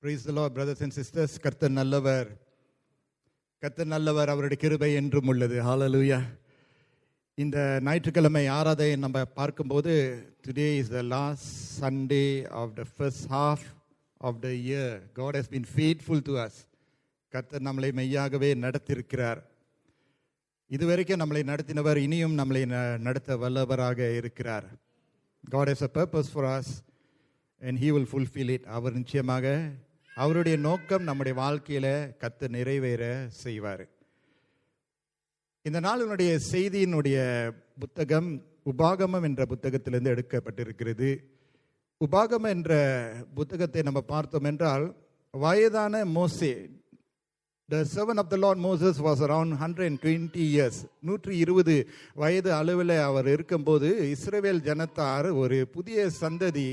Praise the Lord, brothers and sisters. கர்த்தர் நல்லவர், கர்த்தர் நல்லவர், அவருடைய கிருபை என்றும் உள்ளது. ஹalleluya. இந்த ஞாயிற்றுக்கிழமை ஆராதனை நம்ம பார்க்கும்போது, today is the last Sunday of the first half of the year. God has been faithful to us. கர்த்தர் நம்மளை மெய்யாகவே நடத்தியிருக்கிறார். இதுவரைக்கும் நம்மளை நடத்தினவர் இனியும் நம்மளை நடத்த வல்லவராக இருக்கிறார். God has a purpose for us and he will fulfill it. அவர் நிச்சயமாக அவருடைய நோக்கம் நம்முடைய வாழ்க்கையில கர்த்தர் நிறைவேற செய்வார். இந்த நாளினுடைய செய்தியினுடைய புத்தகம் உபாகமம் என்ற புத்தகத்திலிருந்து எடுக்கப்பட்டிருக்கிறது. உபாகமம் என்ற புத்தகத்தை நம்ம பார்த்தோம் என்றால், வயதான மோசே, the servant of the Lord Moses was around 120 years, 120 வயது அளவில் அவர் இருக்கும்போது இஸ்ரவேல் ஜனத்தார் ஒரு புதிய சந்ததி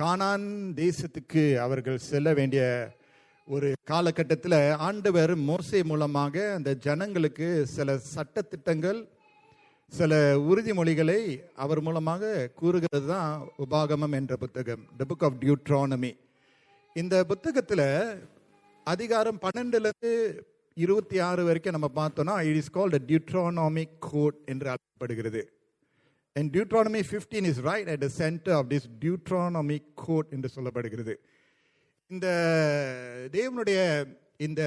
கானான் தேசத்துக்கு அவர்கள் செல்ல வேண்டிய ஒரு காலகட்டத்தில் ஆண்டவர் மோசே மூலமாக அந்த ஜனங்களுக்கு சில சட்டத்திட்டங்கள், சில உறுதிமொழிகளை அவர் மூலமாக கூறுகிறது தான் உபாகமம் என்ற புத்தகம், த புக் ஆஃப் டியூட்ரானமி. இந்த புத்தகத்தில் அதிகாரம் 12லேருந்து 26 வரைக்கும் நம்ம பார்த்தோம்னா, இட் இஸ் கால்ட் டியூட்ரானமிக் கோட் என்று அழைக்கப்படுகிறது. And Deuteronomy 15 is right at the center of this Deuteronomic code என்று சொல்லப்படுகிறது. இந்த தேவனுடைய இந்த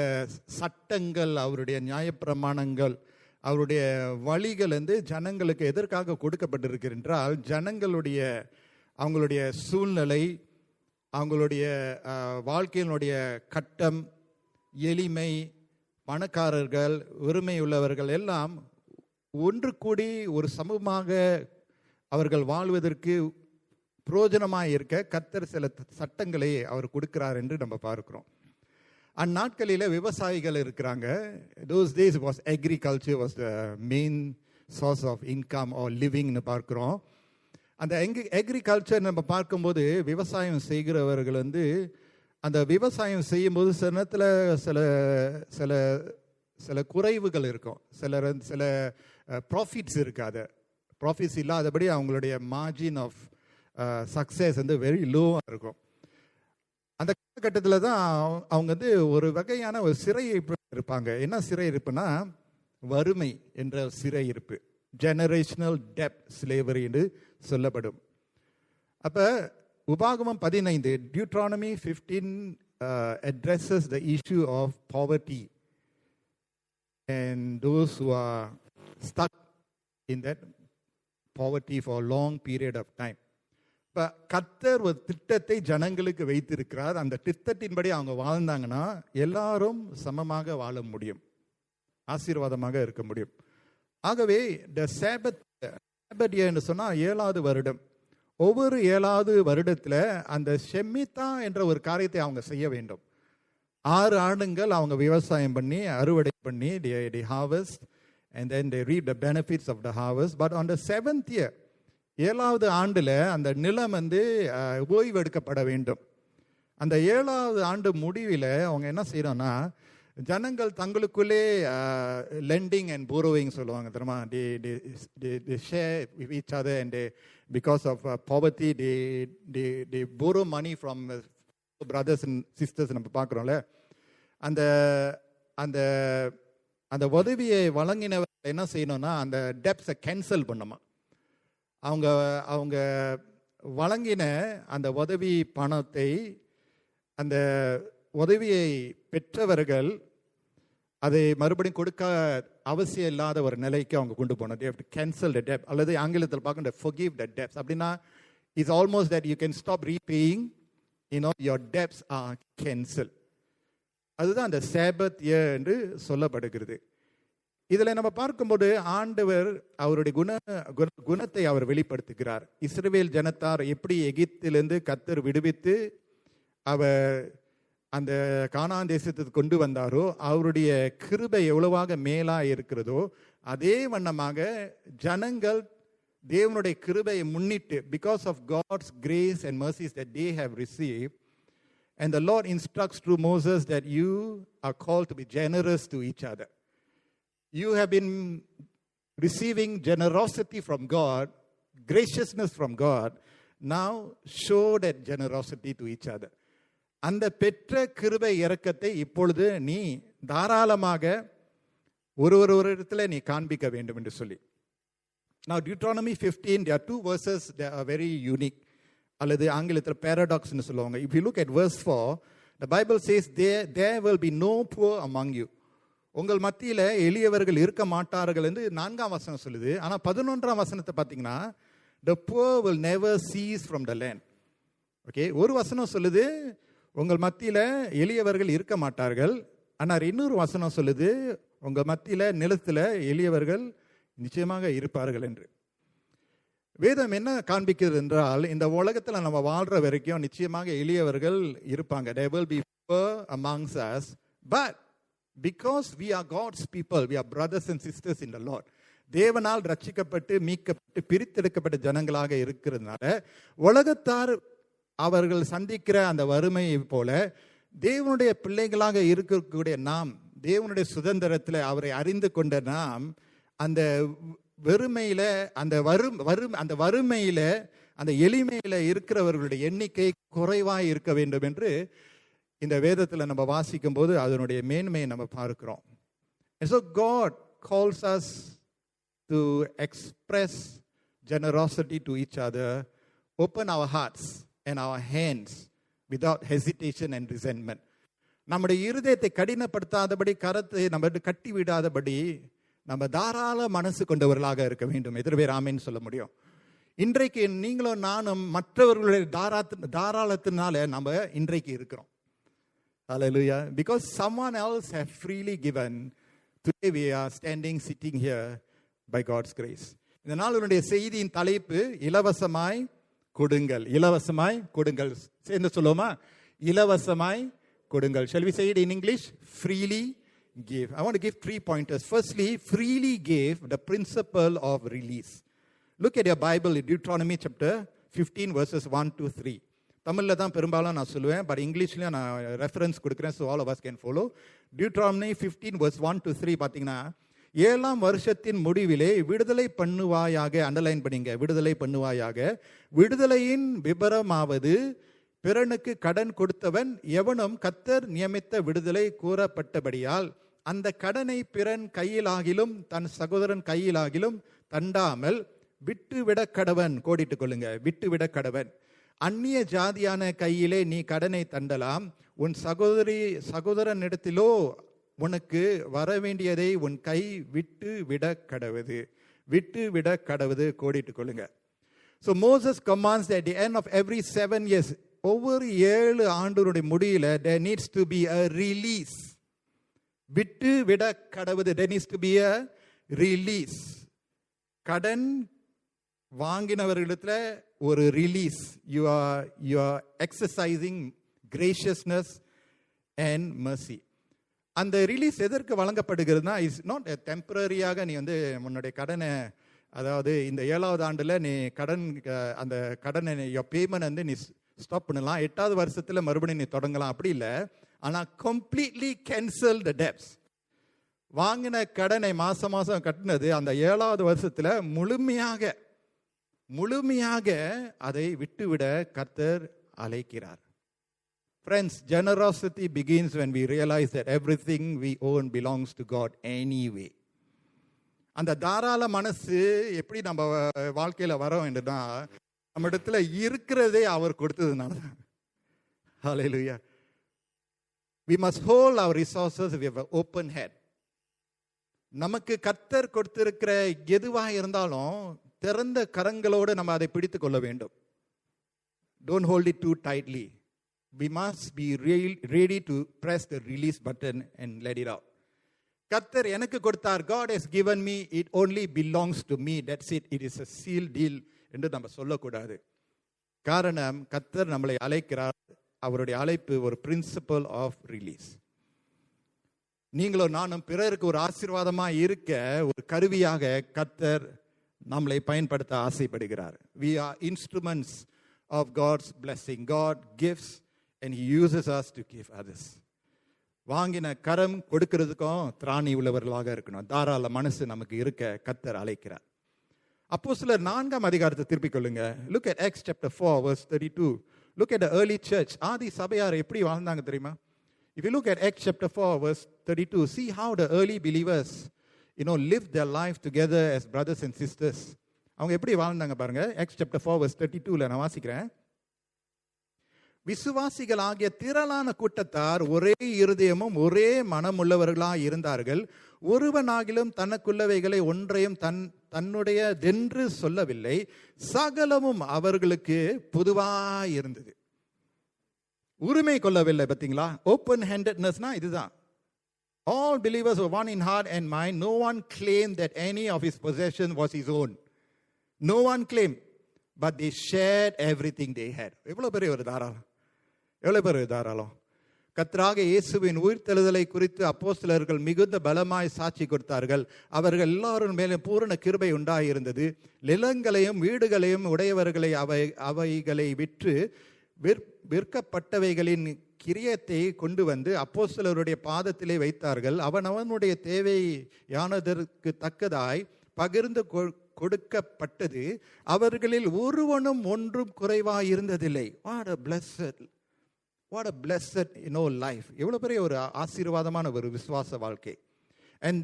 சட்டங்கள், அவருடைய நியாயப்பிரமாணங்கள், அவருடைய வழிகள் வந்து ஜனங்களுக்கு எதற்காக கொடுக்கப்பட்டிருக்கு என்றால், ஜனங்களுடைய அவங்களுடைய சூழ்நிலை, அவங்களுடைய வாழ்க்கையினுடைய கட்டம், எளிமை, பணக்காரர்கள், வறுமை உள்ளவர்கள் எல்லாம் ஒன்று கூடி ஒரு சமூகமாக அவர்கள் வாழ்வதற்கு பிரயோஜனமாக இருக்க கர்த்தர் சில சட்டங்களை அவர் கொடுக்கிறார் என்று நம்ம பார்க்கிறோம். அந்நாட்களில் விவசாயிகள் இருக்கிறாங்க. those days was agriculture was the main source of income or livingனு பார்க்கிறோம். அந்த அக்ரிகல்ச்சர் நம்ம பார்க்கும்போது விவசாயம் செய்கிறவர்கள் வந்து அந்த விவசாயம் செய்யும்போது சில நேரத்தில் சில சில சில குறைவுகள் இருக்கும், சில ப்ராஃபிட்ஸ் இருக்காது. ப்ராஃபிட்ஸ் இல்லாதபடி அவங்களுடைய மார்ஜின் ஆஃப் சக்ஸஸ் வந்து வெரி லோவாக இருக்கும். அந்த காலகட்டத்தில் தான் அவங்க வந்து ஒரு வகையான ஒரு சிறையிருப்பு இருப்பாங்க. என்ன சிறையிருப்புனா, வறுமை என்ற சிறையிருப்பு, ஜெனரேஷனல் டெப்ட் ஸ்லேவரி என்று சொல்லப்படும். அப்போ உபாகமம் 15, Deuteronomy 15 addresses the issue of poverty and those who are stuck in that poverty for a long period of time. இப்போ கர்த்தர் ஒரு திட்டத்தை ஜனங்களுக்கு வைத்திருக்கிறார். அந்த திட்டத்தின்படி அவங்க வாழ்ந்தாங்கன்னா எல்லாரும் சமமாக வாழ முடியும், ஆசீர்வாதமாக இருக்க முடியும். ஆகவே த சாபத் என்று சொன்னால் 7வது வருடம், ஒவ்வொரு 7வது வருடத்தில் அந்த ஷெமித்தா என்ற ஒரு காரியத்தை அவங்க செய்ய வேண்டும். 6 ஆண்டுகள் அவங்க விவசாயம் பண்ணி அறுவடை பண்ணி they harvest and then they reap the benefits of the harvest. But on the 7th year, 7வது ஆண்டில் அந்த நிலம் வந்து ஓய்வு எடுக்கப்பட வேண்டும். அந்த 7வது ஆண்டு முடிவில் அவங்க என்ன செய்யறோம்னா, ஜனங்கள் தங்களுக்குள்ளே lending and borrowing சொல்லுவாங்க தெரியுமா. they share with each other and because of poverty they borrow money from brothers and sisters. நம்ம பார்க்குறோம்ல, அந்த அந்த அந்த உதவியை வழங்கினவர் என்ன செய்யணும்னா, அந்த டெப்ஸை கேன்சல் பண்ணுமா. அவங்க வழங்கின அந்த உதவி பணத்தை, அந்த உதவியை பெற்றவர்கள் அதை மறுபடியும் கொடுக்க அவசியம் இல்லாத ஒரு நிலைக்கு அவங்க கொண்டு போகணும். they have to cancel the debt, அல்லது ஆங்கிலத்தில் பார்க்க forgive the debts. அப்படின்னா it's almost that you can stop repaying, your debts are cancelled. அதுதான் அந்த சாபத் இயர் என்று சொல்லப்படுகிறது. இதில் நம்ம பார்க்கும்போது ஆண்டவர் அவருடைய குணத்தை அவர் வெளிப்படுத்துகிறார். இஸ்ரவேல் ஜனத்தார் எப்படி எகிப்திலிருந்து கர்த்தர் விடுவித்து அவர் அந்த கானான் தேசத்துக்கு கொண்டு வந்தாரோ, அவருடைய கிருபை எவ்வளவாக மேலாக இருக்கிறதோ அதே வண்ணமாக ஜனங்கள் தேவனுடைய கிருபையை முன்னிட்டு, because of God's grace and mercies that they have received, and the Lord instructs through Moses that you are called to be generous to each other. You have been receiving generosity from God, graciousness from God. Now show that generosity to each other. அந்த பெற்ற கிருபை இரக்கத்தை இப்பொழுது நீ தாராளமாக ஒரு இடத்துல நீ காண்பிக்க வேண்டும் என்று சொல்லி. Now Deuteronomy 15, there are two verses that are very unique. அல்லது ஆங்கிலத்தில் paradox ன்னு சொல்லுவாங்க. If you look at verse 4, the Bible says there will be no poor among you. உங்கள் மத்தியில் எளியவர்கள் இருக்க மாட்டார்கள் என்று 4ஆம் வசனம் சொல்லுது. ஆனால் 11ஆம் வசனத்தை பார்த்தீங்கன்னா the poor will never cease from the land. Okay, ஒரு வசனம் சொல்லுது உங்கள் மத்தியில் எளியவர்கள் இருக்க மாட்டார்கள், ஆனால் இன்னொரு வசனம் சொல்லுது உங்கள் மத்தியில் நிலத்தில் எளியவர்கள் நிச்சயமாக இருப்பார்கள் என்று. வேதம் என்ன காண்பிக்கிறது என்றால், இந்த உலகத்தில் நம்ம வாழ்கிற வரைக்கும் நிச்சயமாக எளியவர்கள் இருப்பாங்க. There will be poor amongst us, but because we are God's people, we are brothers and sisters in the Lord. தேவனால் ரட்சிக்கப்பட்டு மீட்கப்பட்டு பிரித்தெடுக்கப்பட்ட ஜனங்களாக இருக்கிறதுனால உலகத்தார் அவர்கள் சந்திக்கிற அந்த வறுமையை போல தேவனுடைய பிள்ளைகளாக இருக்கக்கூடிய நாம், தேவனுடைய சுதந்திரத்தில் அவரை அறிந்து கொண்ட நாம், அந்த வெறுமையில அந்த வறுமையில அந்த எளிமையில இருக்கிறவர்களுடைய எண்ணிக்கை குறைவாக இருக்க வேண்டும் என்று இந்த வேதத்தில் நம்ம வாசிக்கும் போது அதனுடைய மேன்மையை நம்ம பார்க்கிறோம். And so God calls us to express generosity to each other, open our hearts and our hands without hesitation and resentment. நம்முடைய இருதயத்தை கடினப்படுத்தாதபடி, கரத்தை நம்ம கட்டி விடாதபடி நம்ம தாராள மனசு கொண்டவர்களாக இருக்க வேண்டும். எத்தனை பேர் ஆமேன்னு சொல்ல முடியும்? இன்றைக்கு நீங்களும் நானும் மற்றவர்களுடைய தாராளத்தினால நம்ம இன்றைக்கு இருக்கிறோம். Hallelujah. Because someone else have freely given, today we are sitting here by God's grace. இந்த நாளுடைய செய்தியின் தலைப்பு இலவசமாய் கொடுங்கள். இலவசமாய் கொடுங்கள். சேர்ந்து சொல்லுவோமா? இலவசமாய் கொடுங்கள். Shall we say it in English? Freely give. I want to give 3 pointers. Firstly, freely give, the principle of release. Look at your Bible in Deuteronomy chapter 15 verses 1 to 3. தமிழில் தான் பெரும்பாலும் நான் சொல்லுவேன், பட் இங்கிலீஷ்லேயும் நான் ரெஃபரன்ஸ் கொடுக்குறேன், so all of us can follow. Deuteronomy 15 verse 1 to 3 பார்த்தீங்கன்னா, 7ஆம் வருஷத்தின் முடிவிலே விடுதலை பண்ணுவாயாக, அண்டர்லைன் பண்ணிங்க, விடுதலை பண்ணுவாயாக. விடுதலையின் விபரமாவது, பிறனுக்கு கடன் கொடுத்தவன் எவனும் கர்த்தர் நியமித்த விடுதலை கூறப்பட்டபடியால் அந்த கடனை பிறன் கையிலாகிலும் தன் சகோதரன் கையிலாகிலும் தண்டாமல் விட்டுவிட கடவன். கோடிட்டுக் கொள்ளுங்க, விட்டுவிட கடவன். அந்நிய ஜாதியான கையிலே நீ கடனை தண்டலாம், உன் சகோதரனிடத்திலோ உனக்கு வரவேண்டியதை உன் கை விட்டு விட கடவுது. விட்டு விட கடவுது. கோடிட்டுக் கொள்ளுங்க. So Moses commands that at the end of every 7 years, ஒவ்வொரு 7 ஆண்டுடைய முடியில there needs to be a release. விட்டு விட கடவுது. There needs to be a release. கடன் வாங்கினவர்களிடத்துல ஒரு release. you are exercising graciousness and mercy. அந்த ரிலீஸ் எதற்கு வழங்கப்படுகிறதுனா, இஸ் நாட் டெம்பரரியாக நீ உன்னுடைய கடனை, அதாவது இந்த 7வது ஆண்டில் நீ அந்த கடனை பேமெண்ட் நீ ஸ்டாப் பண்ணலாம், 8வது வருஷத்தில் மறுபடியும் நீ தொடங்கலாம், அப்படி இல்லை. ஆனால் கம்ப்ளீட்லி கேன்சல் த டெப்ஸ். வாங்கின கடனை மாசம் கட்டினது அந்த 7வது வருஷத்தில் முழுமையாக அதை விட்டுவிட கர்த்தர் அழைக்கிறார். Friends, generosity begins when we realize that everything we own belongs to God anyway. அந்த தாராள மனசு எப்படி நம்ம வாழ்க்கையில வர வேண்டும்னா, நம்ம இடத்துல இருக்கிறதே அவர் கொடுத்ததுனால தான். Hallelujah. We must hold our resources with an open head. நமக்கு கர்த்தர் கொடுத்திருக்கிற எதுவாக இருந்தாலும் திறந்த கரங்களோடு நம்ம அதை பிடித்துக் கொள்ள வேண்டும். Don't hold it too tightly. We must be ready to press the release button and let it out. கர்த்தர் எனக்கு கொடுத்தார், God has given me, it only belongs to me, that's it, it is a sealed deal என்று நம்ம சொல்லக்கூடாது. காரணம், கர்த்தர் நம்மளை அழைக்கிறார். அவருடைய அழைப்பு ஒரு பிரின்சிபல் ஆஃப் ரிலீஸ். நீங்களும் நானும் பிறருக்கு ஒரு ஆசீர்வாதமாக இருக்க ஒரு கருவியாக கர்த்தர் நம்மளை பயன்படுத்த ஆசைப்படுகிறார். We are instruments of God's blessing. God gives and He uses us to give others. வாங்கின கரம் கொடுக்கிறதுக்கும் திராணி உள்ளவர்களாக இருக்கணும். தாராள மனசு நமக்கு இருக்க கர்த்தர் அழைக்கிறார். அப்போஸ்தலர் 4ஆம் அதிகாரத்தை திருப்பிக் கொள்ளுங்க. Look at Acts chapter 4 verse 32 Look at the early church. ஆதி சபையார் எப்படி வாழ்ந்தாங்க தெரியுமா? If you look at Acts chapter 4 verse 32, see how the early believers, lived their life together as brothers and sisters. அவங்க எப்படி வாழ்ந்தாங்க பாருங்க. Acts chapter 4 verse 32ல நான் வாசிக்கிறேன். விசுவாசிகளாகிய திரளான கூட்டத்தார் ஒரே இருதயமும் ஒரே மனமுள்ளவர்களாய் இருந்தார்கள். ஒருவனாகிலும் தனக்குள்ளவைகளை ஒன்றையும் தன்னுடையதென்று சொல்லவில்லை. சகலமும் அவர்களுக்கு பொதுவாய் இருந்தது. உரிமை கொள்ளவில்லை. பார்த்தீங்களா? ஓப்பன் ஹேண்டட்னஸ்னா இதுதான். All believers were one in heart and mind. No one claimed that any of his possession was his own. No one claimed, but they shared everything they had. எவ்வளவு பெரிய ஒரு தாராளம், எவ்வளவு பெரிய தாராளம். கர்த்தராகிய இயேசுவின் உயிர்த்தெழுதலை குறித்து அப்போஸ்தலர்கள் மிகுந்த பலமாய் சாட்சி கொடுத்தார்கள். அவர்கள் எல்லாரும் மேலே பூரண கிருபை உண்டாயிருந்தது. நிலங்களையும் வீடுகளையும் உடையவர்களை அவைகளை விற்று விற்கப்பட்டவைகளின் கிரியத்தை கொண்டு வந்து அப்போஸ்தலருடைய பாதத்திலே வைத்தார்கள். அவனவனுடைய தேவையானதற்கு தக்கதாய் பகிர்ந்து கொடுக்கப்பட்டது. அவர்களில் ஒருவனும் ஒன்றும் குறைவாய் இருந்ததில்லை. What a blessed life. எவ்வளவு பெரிய ஒரு ஆசீர்வாதமான ஒரு விசுவாச வாழ்க்கை. And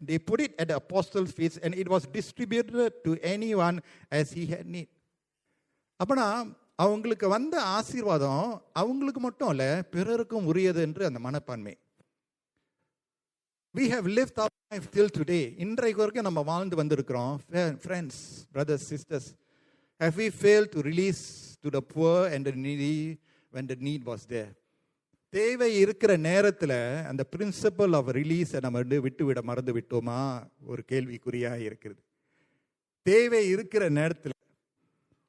they put it at the apostles' feet and it was distributed to anyone as he had need. அப்பனா அவங்களுக்கு வந்த ஆசீர்வாதம் அவங்களுக்கு மட்டும் இல்ல, பிறருக்கும் உரியது என்று அந்த மனப்பான்மை. We have lived our life till today. இன்றைக்கு வரைக்கும் நம்ம வாழ்ந்து வந்திருக்கிறோம். Friends, brothers, sisters, have we failed to release to the poor and the needy when the need was there? தேவை இருக்கிற நேரத்தில் அந்த பிரின்சிபல் ஆஃப் ரிலீஸை நம்ம விட்டுவிட மறந்து விட்டோமா? ஒரு கேள்விக்குறியாக இருக்கிறது. தேவை இருக்கிற நேரத்தில்,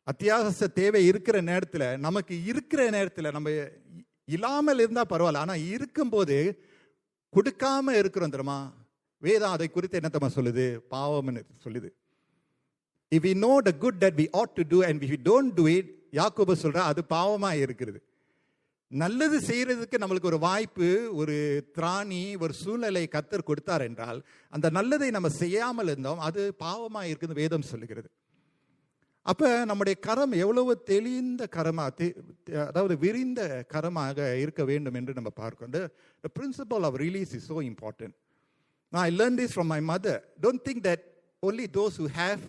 அத்தியாவசிய தேவை இருக்கிற நேரத்தில், நமக்கு இருக்கிற நேரத்தில் நம்ம இல்லாமல் இருந்தால் பரவாயில்ல, ஆனால் இருக்கும்போது கொடுக்காம இருக்கிறோம் தெரியுமா? வேதம் அதை குறித்து என்ன தெரியுமா சொல்லுது? பாவம்னு சொல்லுது. If we know the good that we ought to do and if we don't do it, யாக்கோபு சொல்றா அது பாவமா இருக்கிறது. நல்லது செய்யறதுக்கு நம்மளுக்கு ஒரு வாய்ப்பு, ஒரு திராணி, ஒரு சூழ்நிலை கர்த்தர் கொடுத்தார் என்றால் அந்த நல்லதை நம்ம செய்யாமல் இருந்தோம், அது பாவமா இருக்குது வேதம் சொல்லுகிறது. அப்ப நம்முடைய கரம் எவ்வளவு தெளிந்த கரமா, அதாவது விரிந்த கரமாக இருக்க வேண்டும் என்று நம்ம பார்க்கிறோம். The principle of release is so important. Now I learned this from my mother. Don't think that only those who have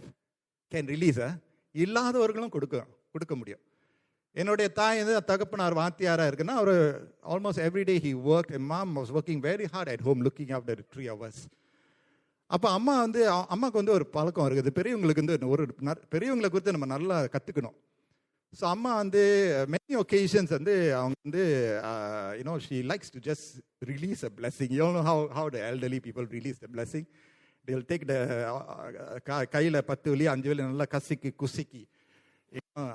can release. இல்லாதவர்களும் கொடுக்க முடியும். என்னுடைய தாய் தகப்பனார் வாத்தியாரா இருக்குன்னா அவர் ஆல்மோஸ்ட் எவ்ரிடே ஹி ஒர்க். என் mom was working very hard at home looking after 3 hours. அப்போ அம்மாவுக்கு ஒரு பழக்கம் இருக்குது. பெரியவங்களுக்கு ஒரு பெரியவங்களை குறித்து நம்ம நல்லா கற்றுக்கணும். ஸோ அம்மா மெனி ஒகேஷன்ஸ் அவங்க she likes to just release a blessing. You all know how the elderly people release the blessing. They'll take the கையில் 10 வலி 5 வலி நல்லா குசிக்கி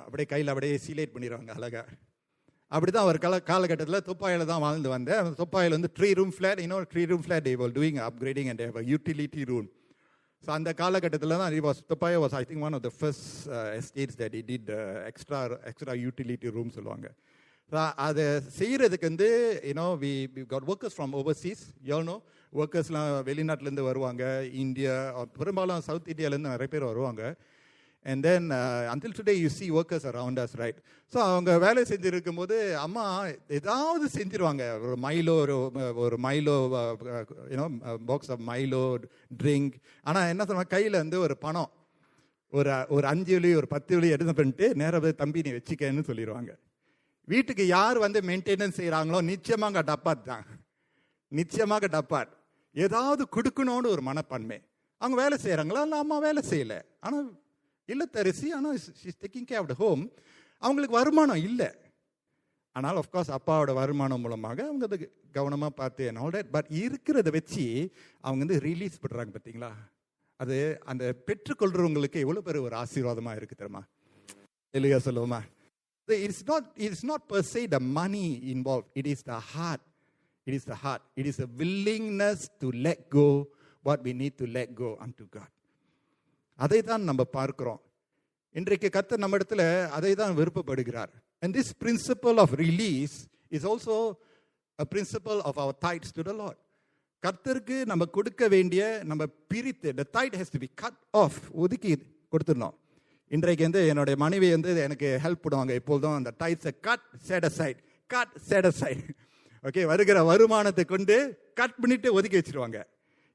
அப்படியே கையில் அப்படியே சீலேட் பண்ணிடுவாங்க அழகா. அப்படிதான் ஒரு காலகட்டத்தில் தொப்பாயில் தான் வாழ்ந்து வந்தேன். தொப்பாயில் 3 room flat, 3 room flat they were doing upgrading and they have a utility room. So அந்த காலகட்டத்தில் தான் தொப்பாயை was I think one of the first estates that they did extra utility room சொல்லுவாங்க. ஸோ அதை செய்கிறதுக்கு we got workers from overseas. You all know ஒர்க்கர்ஸ்லாம் வெளிநாட்டிலேருந்து வருவாங்க. India, பெரும்பாலும் south இந்தியாவிலேருந்து நிறைய பேர் வருவாங்க. And then until today you see workers around us, right? So அவங்க வேலை செஞ்சிருக்கும் போது அம்மா ஏதாவது செஞ்சிருவாங்க. ஒரு Milo box of Milo drink. ஆனால் என்ன சொல்லுவாங்க, கையில் ஒரு பணம் ஒரு 5 வலி ஒரு 10 வலி எடுத்து பண்ணிட்டு நேராக தம்பி நீ வச்சுக்கன்னு சொல்லிடுவாங்க. வீட்டுக்கு யார் மெயின்டெனன்ஸ் செய்கிறாங்களோ நிச்சயமாக டப்பாட் தான், நிச்சயமாக டப்பாட். ஏதாவது கொடுக்கணும்னு ஒரு மனப்பான்மை. அவங்க வேலை செய்கிறாங்களா? இல்லை அம்மா வேலை செய்யலை, ஆனால் இல்லத்தரசி, ஆனால் she's taking care of the home. அவங்களுக்கு வருமானம் இல்லை, ஆனால் ஆஃப்கோர்ஸ் அப்பாவோட வருமானம் மூலமாக அவங்க அது கவனமாக பார்த்து and all that. பட் இருக்கிறத வச்சு அவங்க ரிலீஸ் பண்ணுறாங்க. பார்த்தீங்களா? அது அந்த பெற்றுக்கொள்றவங்களுக்கு எவ்வளோ பேர் ஒரு ஆசீர்வாதமாக இருக்குது தெரியுமா? இல்லையா சொல்லுவோமா? It's not per se the money involved. It is the heart. It is the heart. It is a willingness to let go what we need to let go unto God. அதை தான் நம்ம பார்க்கிறோம். இன்றைக்கு கர்த்தர் நம்ம இடத்துல அதை தான் விருப்பப்படுகிறார். And this principle of release is also a principle of our tithes to the Lord. கர்த்தருக்கு நம்ம கொடுக்க வேண்டிய நம்ம பிரித்து, the tithe has to be cut off, ஒதுக்கி கொடுத்துடணும். இன்றைக்கு என்னுடைய மனைவி எனக்கு ஹெல்ப் பண்ணுவாங்க எப்போதும். அந்த டைட்ஸை கட் செட் அசைட் ஓகே, வருகிற வருமானத்தை கொண்டு கட் பண்ணிட்டு ஒதுக்கி வச்சிருவாங்க.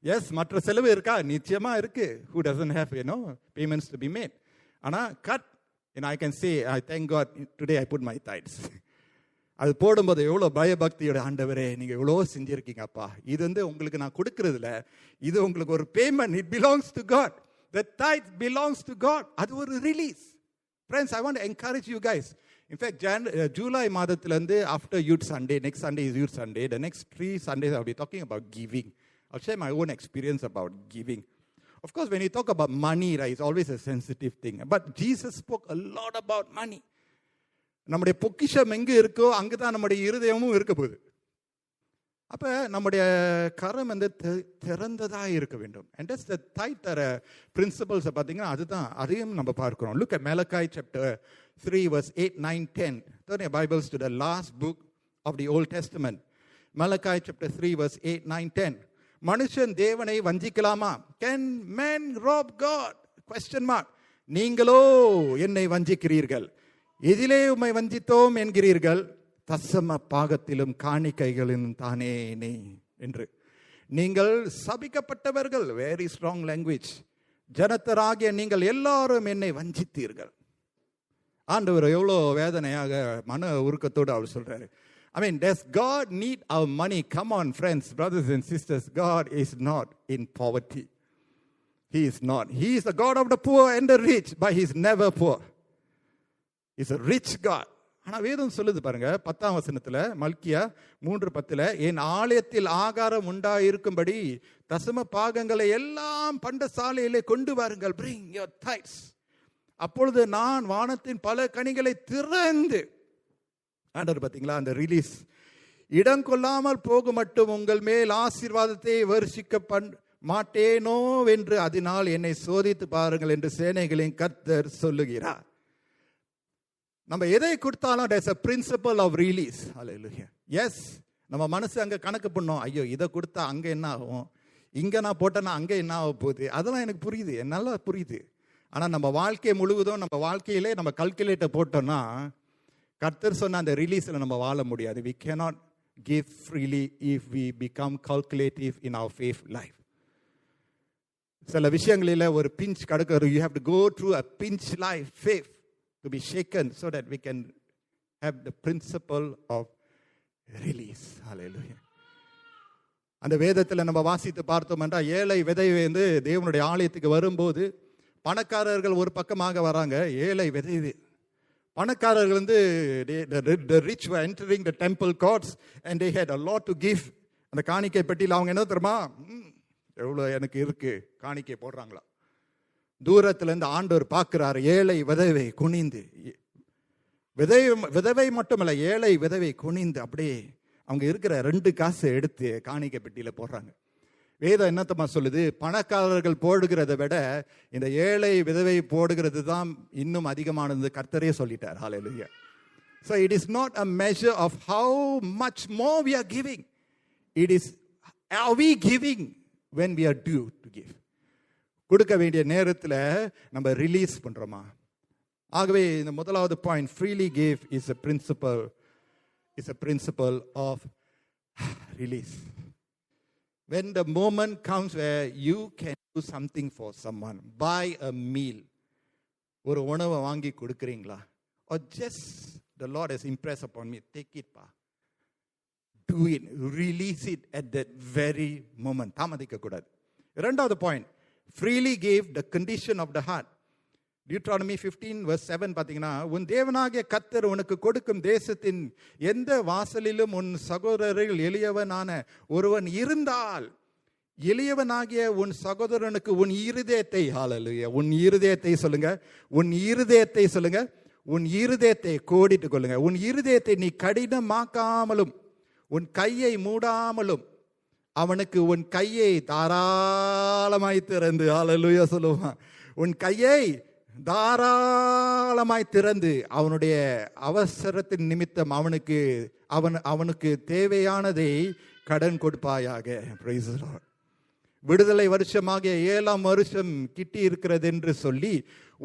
எஸ், மற்ற செலவு இருக்கா? நிச்சயமா இருக்கு. Who doesn't have payments to be made. ஆனால் கட் I can say I thank God today I put my tithes. அது போடும்போது எவ்வளோ பயபக்தியோட, ஆண்டவரே நீங்கள் எவ்வளோ செஞ்சுருக்கீங்கப்பா, இது உங்களுக்கு நான் கொடுக்கறதில்ல, இது உங்களுக்கு ஒரு payment. It belongs to God. The tithe belongs to God. அது ஒரு release. Friends, I want to encourage you guys. In fact, July மாதத்திலிருந்து after Youth Sunday, next Sunday is Youth Sunday, the next 3 Sundays I'll be talking about giving. I'll share my own experience about giving. Of course, when you talk about money, right, it's always a sensitive thing. But Jesus spoke a lot about money. நம்முடைய பொக்கிஷம் எங்கே இருக்கோ அங்கே தான் நம்முடைய இருதயமும் இருக்க போகுது. அப்போ நம்முடைய கரம் திறந்ததாக இருக்க வேண்டும். அண்ட் தட்ஸ் த டைத் பிரின்சிபல்ஸை பார்த்தீங்கன்னா அதுதான், அதையும் நம்ம பார்க்கிறோம். Look at Malachi chapter 3 verse 8, 9, 10. Turn your Bibles to the last book of the Old Testament. Malachi chapter 3 verse 8, 9, 10. மனுஷன் தேவனை வஞ்சிக்கலாமா? Can man rob God? Question mark. நீங்களோ என்னை வஞ்சிக்கிறீர்கள். எதிலே உம்மை வஞ்சித்தோம் என்கிறீர்கள்? தசம பாகத்திலும் காணிக்கைகளிலும் தானே என்று. நீங்கள் சபிக்கப்பட்டவர்கள், வெரி ஸ்ட்ராங் லாங்குவேஜ், ஜனத்தராகிய நீங்கள் எல்லாரும் என்னை வஞ்சித்தீர்கள். ஆண்டவர் எவ்வளோ வேதனையாக மன உருக்கத்தோடு அவர் சொல்றாரு. I mean, does God need our money? Come on, friends, brothers and sisters, God is not in poverty. He is not. He is the God of the poor and the rich, but he is never poor. He is a rich God. ஆனால் வேதம் சொல்லுது பாருங்க, 10ஆம் வசனத்தில், மல்கியா 3:10, என் ஆலயத்தில் ஆகாரம் உண்டாயிருக்கும்படி தசம பாகங்களை எல்லாம் பண்டசாலையிலே கொண்டு வாருங்கள். Bring your tithes. அப்பொழுது நான் வானத்தின் பல கனிகளை திறந்து, ஆண்டவர் பார்த்தீங்களா அந்த ரிலீஸ், இடம் கொள்ளாமல் போக மட்டும் உங்கள் மேல் ஆசீர்வாதத்தை வருஷிக்க மாட்டேனோ என்று அதனால் என்னை சோதித்து பாருங்கள் என்று சேனைகளின் கர்த்தர் சொல்லுகிறார். நம்ம எதை கொடுத்தாலும் there's a principle of release. Hallelujah. Yes, நம்ம மனசு அங்கே கணக்கு பண்ணோம், ஐயோ இதை கொடுத்தா அங்கே என்ன ஆகும், இங்கே நான் போட்டேன்னா அங்கே என்ன ஆக போகுது, அதெல்லாம் எனக்கு புரியுது, நல்லா புரியுது. ஆனால் நம்ம வாழ்க்கை முழுவதும் நம்ம வாழ்க்கையிலே நம்ம கல்குலேட்டர் போட்டோம்னா கர்த்தர் சொன்ன அந்த ரிலீஸில் நம்ம வாழ முடியாது. We cannot give freely if we become calculative in our faith life. சில விஷயங்களில் ஒரு பிஞ்ச் கடக்க, you have to go through a pinch life faith to be shaken so that we can have the principle of release. Hallelujah. அந்த வேதத்தில் நம்ம வாசித்து பார்த்தோம் என்றால், ஏழை விதை தேவனுடைய ஆலயத்துக்கு வரும்போது பணக்காரர்கள் ஒரு பக்கமாக வராங்க, ஏழை விதை. பணக்காரர்கள் the rich were entering the temple courts and they had a lot to give. அந்த காணிக்கை பெட்டியில் அவங்க என்ன தெரியுமா, எவ்வளோ எனக்கு இருக்கு, காணிக்கை போடுறாங்களா. தூரத்திலிருந்து ஆண்டவர் பார்க்கிறார் ஏழை விதவை குனிந்து, விதவை மட்டுமல்ல ஏழை விதவை குனிந்து அப்படியே அவங்க இருக்கிற 2 காசு எடுத்து காணிக்கை பெட்டியில் போடுறாங்க. வேதம் என்னத்தமா சொல்லுது, பணக்காரர்கள் போடுகிறத விட இந்த ஏழை விதவை போடுகிறது தான் இன்னும் அதிகமானது. கர்த்தரே சொல்லிட்டார். ஹல்லேலூயா. So it is not a measure of how much more we are giving. It is, are we giving when we are due to give? கொடுக்க வேண்டிய நேரத்தில் நம்ம ரிலீஸ் பண்றோமா? ஆகவே இந்த முதலாவது point, freely give is a principle of release. When the moment comes where you can do something for someone, buy a meal, ஒரு உணவை வாங்கி கொடுக்குறீங்களா, or just the Lord has impressed upon me, take it pa, do it, release it at that very moment. தாமதிக்க கூடாது. இரண்டாவது point, freely give the condition of the heart. Deuteronomy 15 verse 7 பார்த்தீங்கன்னா, உன் தேவனாகிய கர்த்தர் உனக்கு கொடுக்கும் தேசத்தின் எந்த வாசலிலும் உன் சகோதரரில் எளியவனான ஒருவன் இருந்தால், எளியவனாகிய உன் சகோதரனுக்கு உன் இருதயத்தை, ஹல்லேலூயா, உன் இருதயத்தை சொல்லுங்க, உன் இருதயத்தை சொல்லுங்க, உன் இருதயத்தை கோடிட்டு கொள்ளுங்க. உன் இருதயத்தை நீ கடினமாக்காமலும் உன் கையை மூடாமலும் அவனுக்கு உன் கையை தாராளமாய் திறந்து, ஹல்லேலூயா சொல்லுவான், உன் கையை தாராளமாய் திறந்து அவனுடைய அவசரத்தின் நிமித்தம் அவனுக்கு தேவையானதை கடன் கொடுப்பாயாக. Praise the Lord. விடுதலை வருஷமாகிய 7ஆம் வருஷம் கிட்டி இருக்கிறது என்று சொல்லி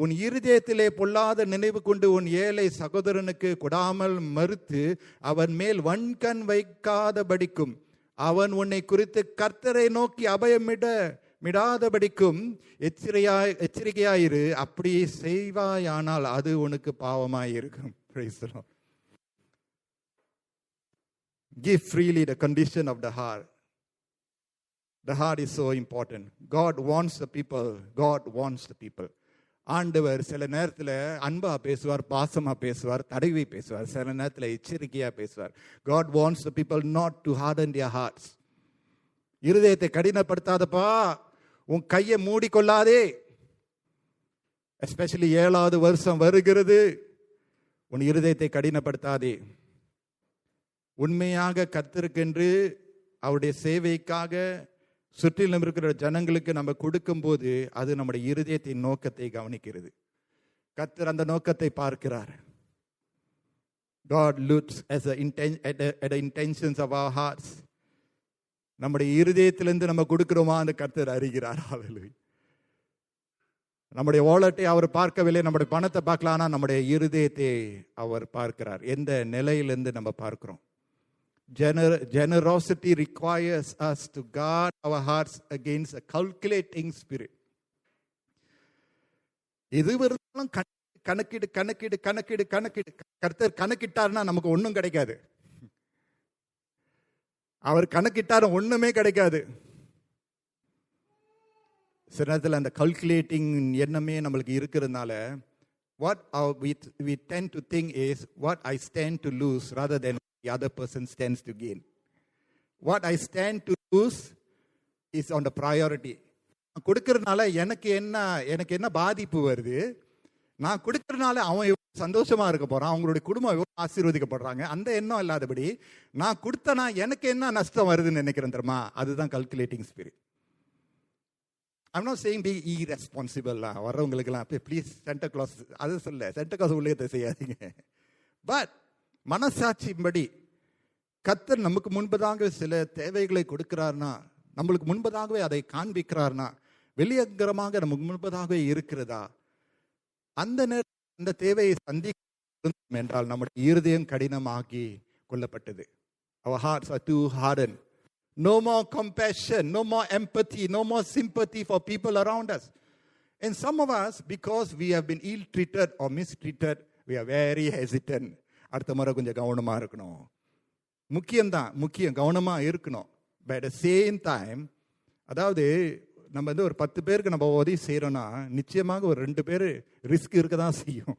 உன் இருதயத்திலே பொல்லாத நினைவு கொண்டு உன் ஏழை சகோதரனுக்கு கொடாமல் மறுத்து அவன் மேல் வன்கண் வைக்காதபடிக்கும் அவன் உன்னை குறித்து கர்த்தரை நோக்கி அபயமிடாதபடிக்கும் எச்சரிக்கையாயிரு. அப்படி செய்வாயானால் அது உனக்கு பாவமாயிருக்கும். Praise the Lord. Give freely the condition of the heart. The heart is so important. God wants the people. God wants the people. ஆண்டவர் சில நேரத்தில் அன்பா பேசுவார், பாசமா பேசுவார், தடவி பேசுவார், சில நேரத்தில் எச்சரிக்கையா பேசுவார். God wants the people not to harden their hearts. இருதயத்தை கடினப்படுத்தாதப்பா, உன் கையை மூடிக்கொள்ளாதே. எஸ்பெஷலி 7வது வருஷம் வருகிறது. உன் இருதயத்தை கடினப்படுத்தாதே. உண்மையாக கர்த்தருக்கென்று அவருடைய சேவைக்காக சுற்றிலும் இருக்கிற ஜனங்களுக்கு நம்ம கொடுக்கும்போது அது நம்முடைய இருதயத்தின் நோக்கத்தை கவனிக்கிறது. கர்த்தர் அந்த நோக்கத்தை பார்க்கிறார். God looks at the intentions of our hearts. நம்முடைய இருதயத்திலிருந்து நம்ம கொடுக்கிறோமா அந்த கர்த்தர் அறிகிறார். நம்முடைய வாலெட்டை அவர் பார்க்கவில்லை, நம்முடைய பணத்தை பார்க்கலாம், ஆனால் நம்முடைய இருதயத்தை அவர் பார்க்கிறார். எந்த நிலையிலிருந்து நம்ம பார்க்கிறோம். Generosity requires us to guard our hearts against a calculating spirit. இதுவரைக்கும் கணக்கிடு கணக்கிடு கணக்கிடு கணக்கிடு. கர்த்தர் கணக்கிட்டார்னா நமக்கு ஒன்றும் கிடைக்காது. அவர் கணக்கிட்டாரும் ஒண்ணுமே கிடைக்காது. சில நேரத்தில் அந்த கல்குலேட்டிங் எண்ணமே நம்மளுக்கு இருக்கிறதுனால what we tend to think is what I stand to lose rather than the other person stands to gain. What I stand to lose is on the priority. நான் கொடுக்கறதுனால எனக்கு என்ன பாதிப்பு வருது, நான் கொடுக்கறதுனால அவன் எவ்வளவு சந்தோஷமா இருக்க போறான், அவங்களுடைய குடும்பம் எவ்வளவு ஆசீர்வதிக்கப்படுறாங்க, அந்த எண்ணம் இல்லாதபடி நான் கொடுத்தனா எனக்கு என்ன நஷ்டம் வருதுன்னு நினைக்கிறேன் தெரியுமா, அதுதான் calculating spirit. I'm not saying be irresponsible. வர்றவங்களுக்கெல்லாம் ப்ளீஸ் சென்டர் கிளாஸ் அது சொல்ல, சென்டர் கிளாஸ் உள்ளே செய்யாதீங்க. பட் மனசாட்சியின்படி கர்த்தர் நமக்கு முன்பதாக சில தேவைகளை கொடுக்கிறார்னா, நம்மளுக்கு முன்பதாகவே அதை காண்பிக்கிறார்னா, வெளியங்கரமாக நமக்கு முன்பதாகவே இருக்கிறதா, அந்த நேரத்தில் அந்த தேவையை சந்திக்க என்றால் நம்முடைய இருதயம் கடினமாகி கொள்ளப்பட்டது. Our hearts are too hardened. No more compassion, no more empathy, no more sympathy for people around us. And some of us, because we have been ill-treated or mistreated, we are very hesitant. அடுத்த முறை கொஞ்சம் கவனமாக இருக்கணும். முக்கியம் கவனமாக இருக்கணும். But at the same time, அதாவது நம்ம வந்து ஒரு 10 பேருக்கு நம்ம உதவி செய்கிறோன்னா நிச்சயமாக ஒரு 2 பேர் ரிஸ்க் இருக்க தான் செய்யும்.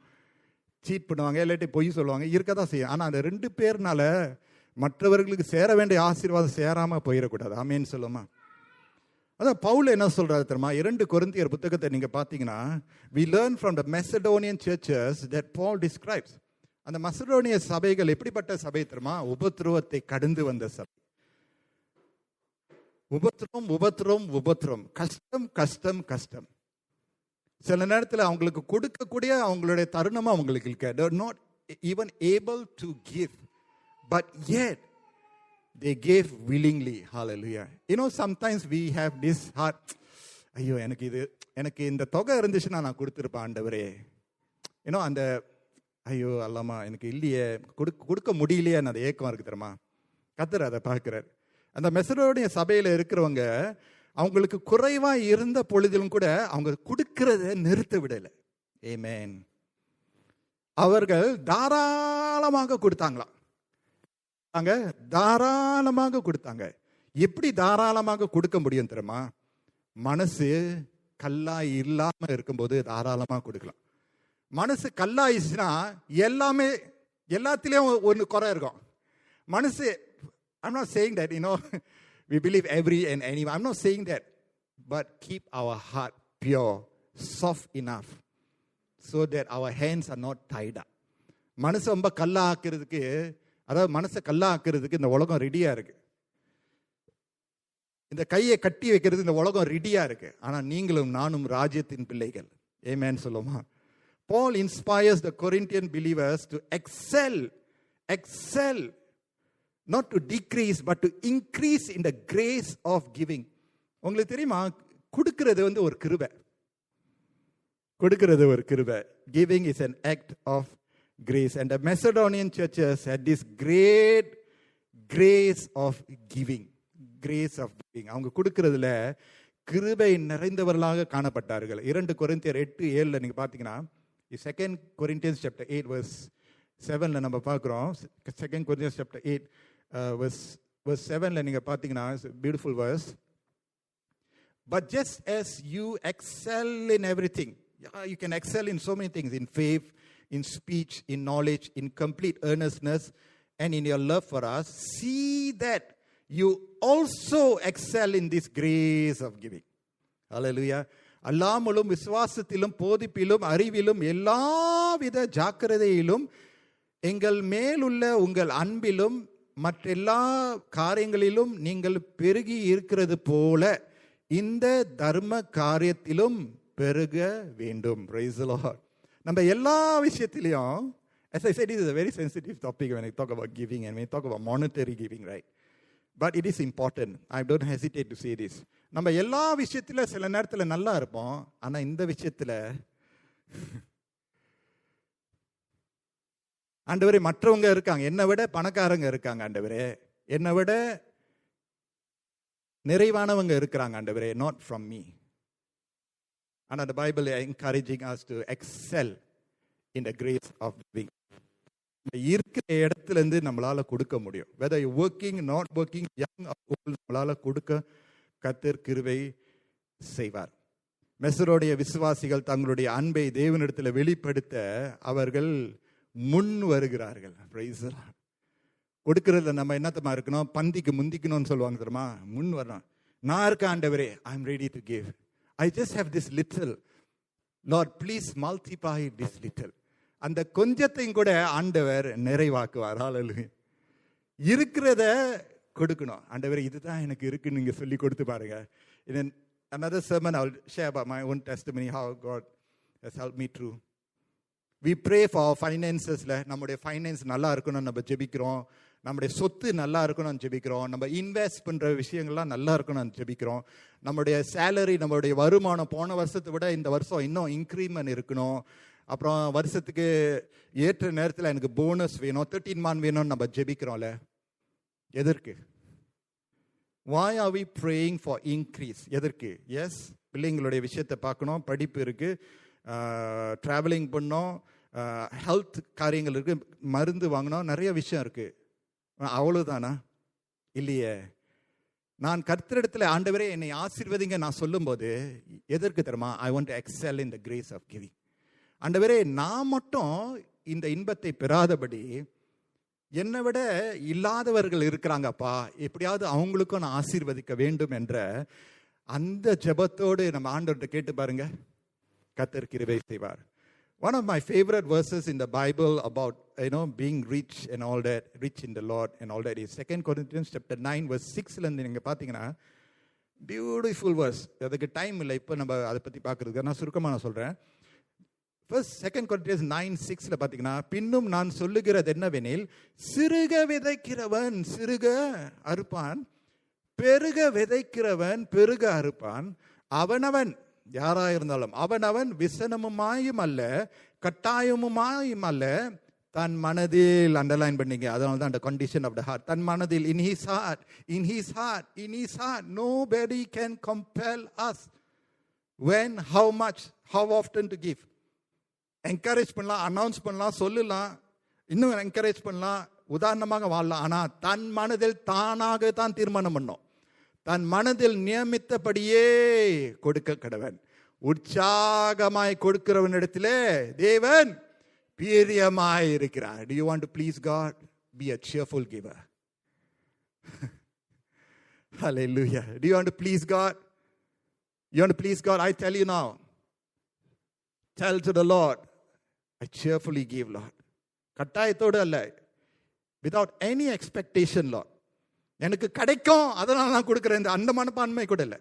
சீட் பண்ணுவாங்க, இல்லாட்டி பொய் சொல்லுவாங்க, இருக்க தான் செய்யும். ஆனால் அந்த 2 பேர்னால மற்றவர்களுக்கு சேர வேண்டிய ஆசீர்வாதம் சேராமல் போயிடக்கூடாது. ஆமேன்னு சொல்லுமா. அதான் பவுல் என்ன சொல்றாரு தெரியுமா, 2 கொரிந்தியர் புத்தகத்தை நீங்க பார்த்தீங்கன்னா, we learn from the Macedonian churches that Paul describes. அந்த மசடோனிய சபைகள் எப்படிப்பட்ட சபை தெரியுமா, உபத்திரவத்தை கடந்து வந்த சபை. உபத்திரம், கஷ்டம் கஷ்டம் கஷ்டம். சில நேரத்தில் அவங்களுக்கு கொடுக்கக்கூடிய அவங்களுடைய தருணமா அவங்களுக்கு இருக்க, they are not even able to give, but yet they gave willingly. Hallelujah. You know, sometimes we have this heart, ஐயோ எனக்கு இந்த தொகை இருந்துச்சுன்னா நான் கொடுத்துருப்பேன் ஆண்டவரே. ஏன்னோ அந்த ஐயோ அல்லாமா எனக்கு இல்லையே, கொடுக்க முடியலையே, அந்த ஏக்கம் இருக்கு தெரியுமா. கர்த்தர் அதை பார்க்கிறார். அந்த மெசடோனிய சபையில் இருக்கிறவங்க அவங்களுக்கு குறைவா இருந்த பொழுதிலும் கூட அவங்க கொடுக்கிறத நிறுத்த விடலை. ஆமென். அவர்கள் தாராளமாக கொடுத்தாங்களாம். தாராளமாக கொடுத்தாங்க. எப்படி தாராளமாக கொடுக்க முடியும் தெரியுமா, மனசு கல்லா இல்லாம இருக்கும்போது தாராளமாக கொடுக்கலாம். மனசு கல்லாயிடுச்சுன்னா எல்லாத்திலையும் ஒன்று குறை இருக்கும். மனசு, I'm not saying that, we believe every and any. I'm not saying that. But keep our heart pure, soft enough so that our hands are not tied up. மனசு ரொம்ப கல்லா ஆக்கிறதுக்கு, அதாவது மனசை கல்லா ஆக்கிறதுக்கு இந்த உலகம் ரெடியா இருக்கு. இந்த கையை கட்டி வைக்கிறது இந்த உலகம் ரெடியா இருக்கு. ஆனா நீங்களும் நானும் ராஜ்யத்தின் பிள்ளைகள். ஆமென் சொல்லுமா. Paul inspires the Corinthian believers to excel, not to decrease, but to increase in the grace of giving. உங்களுக்கு தெரியுமா, கொடுக்கிறது ஒரு கிருபை. கொடுக்கிறது ஒரு கிருபை. Giving is an act of grace. And the Macedonian churches had this great grace of giving. Grace of giving. அவங்க கொடுக்கிறதுல கிருபை நிறைந்தவர்களாக காணப்பட்டார்கள். 2 கொரிந்தியர் 8:7 நீங்க பார்த்தீங்கன்னா, 2 Corinthians chapter 8 verse 7ல நம்ம பார்க்கிறோம். 2 Corinthians chapter 8 verse 7ல நீங்க பார்த்தீங்கன்னா, beautiful verse. But just as you excel in everything, you can excel in so many things, in faith, in speech, in knowledge, in complete earnestness, and in your love for us, see that you also excel in this grace of giving. Hallelujah. அல்லாமலும் விசுவாசத்திலும் போதிப்பிலும் அறிவிலும் எல்லாவித ஜாக்கிரதையிலும் எங்கள் மேலுள்ள உங்கள் அன்பிலும் மற்றெல்லா காரியங்களிலும் நீங்கள் பெருகி இருக்கிறது போல இந்த தர்ம காரியத்திலும் பெருக வேண்டும். Praise the Lord. நம்ம எல்லா விஷயத்திலையும், as I said, this is a very sensitive topic when I talk about giving and when I talk about monetary giving, right? But it is important. I don't hesitate to say this. நம்ம எல்லா விஷயத்துல சில நேரத்தில் நல்லா இருப்போம், ஆனா இந்த விஷயத்துல ஆண்டவரே மற்றவங்க இருக்காங்க, என்னை விட பணக்காரங்க இருக்காங்க ஆண்டவரே, என்னை விட நிறைவானவங்க இருக்கிறாங்க ஆண்டவரே, not from me. And the Bible is encouraging us to excel in the grace of giving. இருக்கிற இடத்துல இருந்து நம்மளால கொடுக்க முடியும். Whether you working, not working, young or old, நம்மளால கொடுக்க கர்த்தர் கிருபை செய்வார். மெசரோடைய விசுவாசிகள் தங்களுடைய அன்பை தேவனிடத்தில் வெளிப்படுத்த அவர்கள் முன் வருகிறார்கள். Praise the Lord. கொடுக்கறதுல நம்ம என்னத்தமா இருக்கணும், பந்திக்கு முந்திக்கணும்னு சொல்லுவாங்க தெரியுமா, முன் வரணும். நான் இருக்க ஆண்டவரே, I am ready to give. I just have this little. Lord, please multiply this little. அந்த கொஞ்சத்தையும் கூட ஆண்டவர் நிறைவாக்குவார். ஹல்லேலூயா. இருக்கிறத கொடுக்கணும். ஆண்டவர் இதுதான் எனக்கு இருக்குன்னு நீங்க சொல்லி கொடுத்து பாருங்க. In another sermon I will share about my own testimony, how God has helped me through. We pray for our finances. நம்முடைய ஃபைனான்ஸ் நல்லா இருக்கணும்னு நம்ம ஜெபிக்கிறோம். நம்முடைய சொத்து நல்லா இருக்கணும்னு ஜெபிக்கிறோம். நம்ம இன்வெஸ்ட் பண்ணுற விஷயங்கள்லாம் நல்லா இருக்கணும்னு ஜெபிக்கிறோம். நம்முடைய சேலரி, நம்மளுடைய வருமானம் போன வருஷத்தை விட இந்த வருஷம் இன்னும் இன்க்ரிமெண்ட் இருக்கணும். அப்புறம் வருஷத்துக்கு ஏற்ற நேரத்தில் எனக்கு போனஸ் வேணும், 13 month வேணும்னு நம்ம ஜெபிக்கிறோம்ல. எதற்கு? Why are we praying for increase? எதற்கு? எஸ், பிள்ளைங்களுடைய விஷயத்தை பார்க்கணும், படிப்பு இருக்குது, ட்ராவலிங் பண்ணோம், ஹெல்த் காரியங்கள் இருக்குது, மருந்து வாங்கணும், நிறைய விஷயம் இருக்குது. அவ்வளோதானா? இல்லையே. நான் கர்த்தரிடத்தில் ஆண்டவரே என்னை ஆசீர்வதிங்க நான் சொல்லும்போது எதற்கு தெரியுமா? I want to excel in the grace of giving. ஆண்டவரே நான் மட்டும் இந்த இன்பத்தை பெறாதபடி என்னை விட இல்லாதவர்கள் இருக்கிறாங்கப்பா, எப்படியாவது அவங்களுக்கும் நான் ஆசீர்வதிக்க வேண்டும் என்ற அந்த ஜெபத்தோடு நம்ம ஆண்டவர்கிட்ட கேட்டு பாருங்க, கர்த்தர் கிருபை செய்வார். One of my favorite verses in the Bible about, being rich and all that, rich in the Lord and all that is 2 Corinthians chapter 9 verse 6ல நீங்க பாத்தீங்கன்னா, பியூட்டிஃபுல் verse. அதுக்கு டைம் இல்லை இப்போ நம்ம அதை பத்தி பார்க்கறதுக்கு, நான் சுருக்கமா நான் சொல்றேன். First 2 Corinthians 9:6ல பாத்தீங்கன்னா, பின்னும் நான் சொல்லுகிறது என்னவெனில், சிறுக விதைக்கிறவன் சிறுக அறுப்பான், பெருக விதைக்கிறவன் பெருக அறுப்பான். அவனவன் யாராயிருந்தாலும் அவனவன் விசனமுமாயும் அல்ல கட்டாயமுமாயும் அல்ல, தன் மனதில், அண்டர்லைன் பண்ணீங்க, அதனால தான் அந்த கண்டிஷன் ஆஃப் த ஹார்ட், தன் மனதில், in his heart, in his heart, in his heart. Nobody can compel us when, how much, how often to give. Encourage பண்ணலாம், அனௌன்ஸ் பண்ணலாம், சொல்லலாம், இன்னும் என்கரேஜ் பண்ணலாம், உதாரணமாக வாழலாம். ஆனால் தன் மனதில் தானாக தான் தீர்மானம் பண்ணோம். தன் மனதில் நியமித்தபடியே கொடுக்க கடவன். உற்சாகமாய் கொடுக்கிறவனிடத்திலே தேவன் பிரியமாய் இருக்கிறார். Do you want to please God? Be a cheerful giver. Hallelujah. Do you want to please God? You want to please God? I tell you now. Tell to the Lord, I cheerfully give, Lord. கட்டாயத்தோடு அல்ல, without any expectation, Lord. எனக்கு கிடைக்கும் அதனால நான் கொடுக்கிறேன், அந்த மனப்பான்மை கூட இல்லை.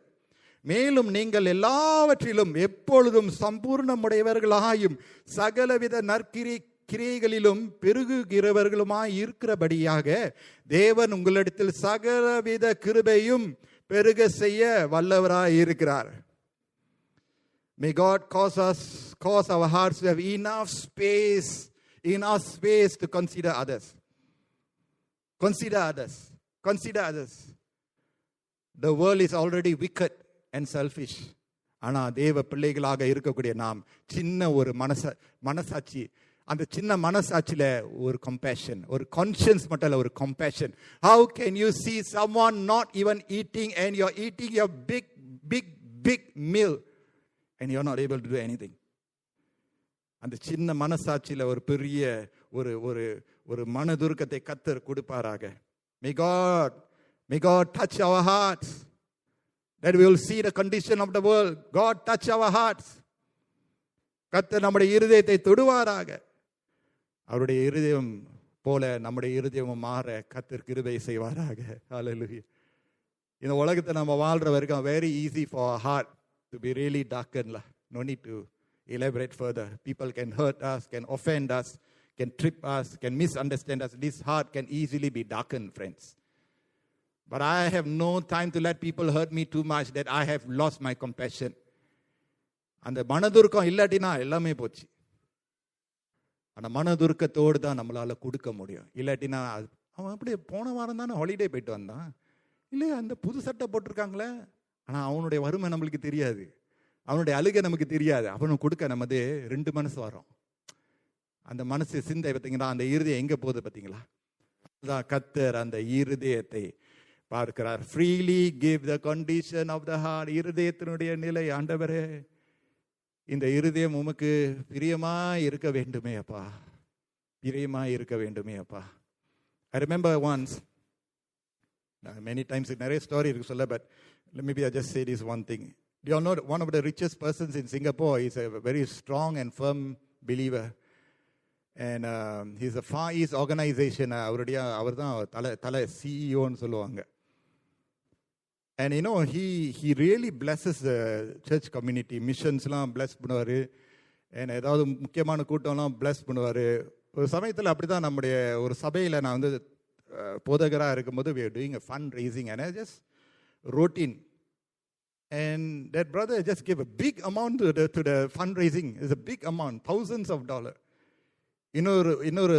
மேலும் நீங்கள் எல்லாவற்றிலும் எப்பொழுதும் சம்பூர்ணமுடையவர்களாயும் சகலவித கிரியைகளிலும் பெருகுகிறவர்களுமாய் இருக்கிறபடியாக தேவன் உங்களிடத்தில் சகலவித கிருபையும் பெருக செய்ய வல்லவராய் இருக்கிறார். May God cause our hearts to have enough space to consider others. Consider others. The world is already wicked and selfish. ஆனா தேவ பிள்ளைகளாக இருக்கக்கூடிய நாம் சின்ன ஒரு மனசாட்சி, அந்த சின்ன மனசாட்சியில ஒரு கம்பேஷன், ஒரு கான்ஷியன்ஸ் மட்டும் இல்ல, ஒரு compassion. How can you see someone not even eating and you're eating your big meal and you're not able to do anything? அந்த சின்ன மனசாட்சியில ஒரு பெரிய ஒரு ஒரு ஒரு மனதுருக்கத்தை கர்த்தர் கொடுப்பாராக. May God touch our hearts, that we will see the condition of the world. God touch our hearts. கர்த்தர் நம்முடைய இருதயத்தை தொடுவாராக. அவருடைய இருதயம் போல நம்முடைய இருதயமும் மாற கர்த்தர் கிருபை செய்வாராக. Hallelujah. இந்த உலகத்தை நம்ம வாழ்ற வரைக்கும் very easy for our heart to be really darkened. No need to elaborate further. People can hurt us, can offend us, can trip us, can misunderstand us. This heart can easily be darkened, friends. But I have no time to let people hurt me too much that I have lost my compassion. அந்த மனதுருக்கம் இல்லாட்டினா எல்லாமே போச்சு. அந்த மனதுருக்கத்தோடு தான் நம்மளால கொடுக்க முடியும். இல்லாட்டினா அவன் அப்படியே போன வாரம் தானே ஹாலிடே போயிட்டு வந்தான், இல்லையா அந்த புது சட்டை போட்டிருக்காங்களே, ஆனால் அவனுடைய வறுமை நம்மளுக்கு தெரியாது, அவனுடைய அழுகை நமக்கு தெரியாது. அவனுக்கு கொடுக்க நமது 2 மனசு வரும். அந்த மனசு சிந்தை பார்த்தீங்கன்னா, அந்த இருதயம் எங்கே போகுது பார்த்தீங்களா? அதுதான் கர்த்தர் அந்த இருதயத்தை பார்க்கிறார். Freely give the condition of the heart. இருதயத்தினுடைய நிலை, ஆண்டவரே இந்த இருதயம் உமக்கு பிரியமா இருக்க வேண்டுமே அப்பா, பிரியமா இருக்க வேண்டுமே அப்பா. I remember once, many times நிறைய ஸ்டோரி இருக்கு சொல்ல, but maybe I just say this one thing. Do you all know that one of the richest persons in Singapore is a very strong and firm believer, and he's a Far East organization. அவர் தான் தலை CEO ன்னு சொல்லுவாங்க. And you know, he really blesses the church community. Missionsலாம் bless பண்ணுவார், and ஏதாவது முக்கியமான கூட்டம்லாம் bless பண்ணுவார். ஒரு சமயத்தில் அப்படி தான் நம்முடைய ஒரு சபையில் நான் வந்து போதகராக இருக்கும்போது we are doing a fundraising, and I just wrote in, and that brother just gave a big amount to the fundraising. It's a big amount, thousands of dollars. இன்னொரு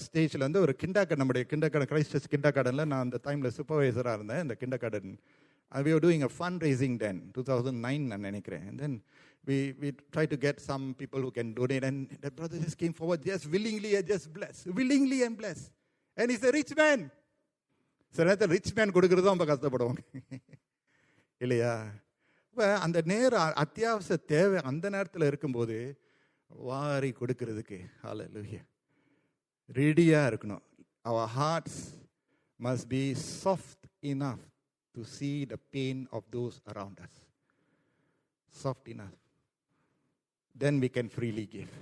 ஸ்டேஜில் வந்து ஒரு நம்முடைய கிண்டர்கார்டன், கிரைஸ்ட் சர்ச் கிண்டர்கார்டனில் நான் அந்த டைமில் சூப்பர்வைசராக இருந்தேன். இந்த kindergarten we were doing a fundraising then, 2009 நான் நினைக்கிறேன். And then we tried to get some people who can donate, and that brother just came forward, just willingly and bless. And he's a rich man. சில நேரத்தில் rich man கொடுக்கறது ரொம்ப கஷ்டப்படுவாங்க இல்லையா? இப்போ அந்த நேரம் அத்தியாவசிய தேவை அந்த நேரத்தில் இருக்கும்போது வாரி கொடுக்கிறதுக்கு ஹல்லேலூயா ரெடியா இருக்கணும். Our hearts must be soft enough to see the pain of those around us. Soft enough. Then we can freely give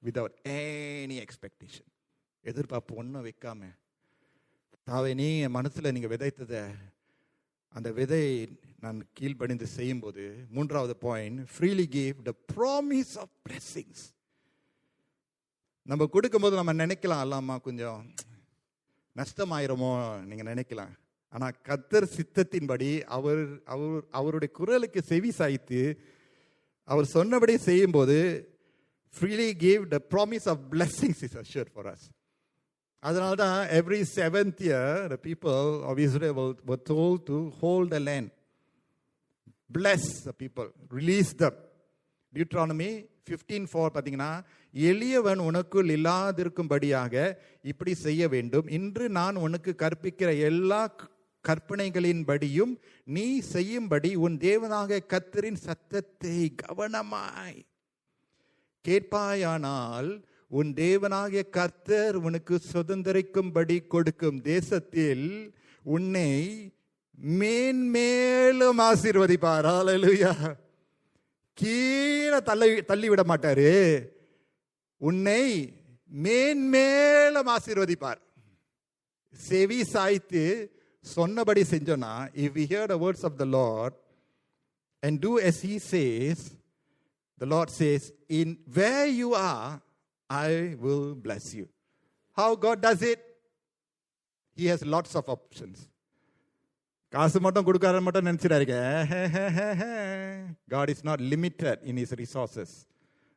without any expectation. எதிர்பார்ப்பு ஒன்றும் வைக்காம, தாவே நீ என் மனசில் நீங்கள் விதைத்ததை அந்த விதை நான் கீழ்ப்படிந்து செய்யும்போது, 3வது point, freely give the promise of blessings. நம்ம கொடுக்கும்போது நம்ம நினைக்கலாம், அல்லாமா கொஞ்சம் நஷ்டமாயிரமோ நீங்கள் நினைக்கலாம். ஆனால் கர்த்தர் சித்தத்தின்படி அவருடைய குரலுக்கு செவி சாய்த்து அவர் சொன்னபடி செய்யும்போது freely give the promise of blessings is assured for us. அதனால தான் every 7th year the people of Israel were told to hold the land, bless the people, release them. Deuteronomy 15:4 பார்த்தீங்கன்னா, எளியவன் உனக்குள் இல்லாதிருக்கும்படியாக இப்படி செய்ய வேண்டும், இன்று நான் உனக்கு கற்பிக்கிற எல்லா கற்பனைகளின்படியும் நீ செய்யும்படி உன் தேவனாக கர்த்தரின் சத்தத்தை கவனமாய் கேட்பாயானால் உன் தேவனாகிய கர்த்தர் உனக்கு சுதந்திரிக்கும்படி கொடுக்கும் தேசத்தில் உன்னை மேன்மேலும் ஆசீர்வதிப்பார். ஹல்லேலூயா. கீழே தள்ளி விட மாட்டாரு, உன்னை மேன்மேலும் ஆசீர்வதிப்பார். செவி சாய்த்து சொன்னபடி செஞ்சோன்னா, if we hear the words of the Lord and do as he says, the Lord says, in where you are, I will bless you. How God does it? He has lots of options. காசு மட்டும் கொடுக்காத மட்டும் நினைச்சிடாருங்க. God is not limited in his resources.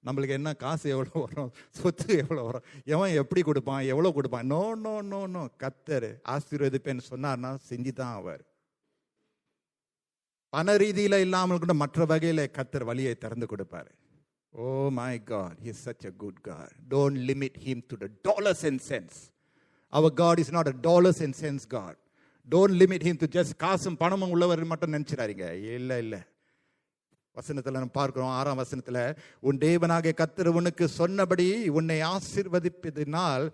நம்மளுக்கு என்ன காசு எவ்வளோ வரும், சொத்து எவ்வளோ வரும், எவன் எப்படி கொடுப்பான், எவ்வளோ கொடுப்பான், நோ நோ நோ நோ. கர்த்தர் ஆசீர்வதிப்பேன்னு சொன்னார்னா செஞ்சு தான் அவர். பண ரீதியில் இல்லாமல் கூட மற்ற வகையில் கர்த்தர் வழியை திறந்து கொடுப்பாரு. Oh my God, he is such a good God. Don't limit him to the dollars and cents. Our God is not a dollars and cents God. Don't limit him to just காசும் பணமும் உள்ளவர் மட்டும் நினைச்சிடாதீங்க. இல்லை இல்லை. வசனத்தில் நம்ம பார்க்கிறோம், 6ஆம் வசனத்தில், உன் தேவனாகிய கர்த்தர் உனக்கு சொன்னபடி உன்னை ஆசீர்வதிப்பதினால்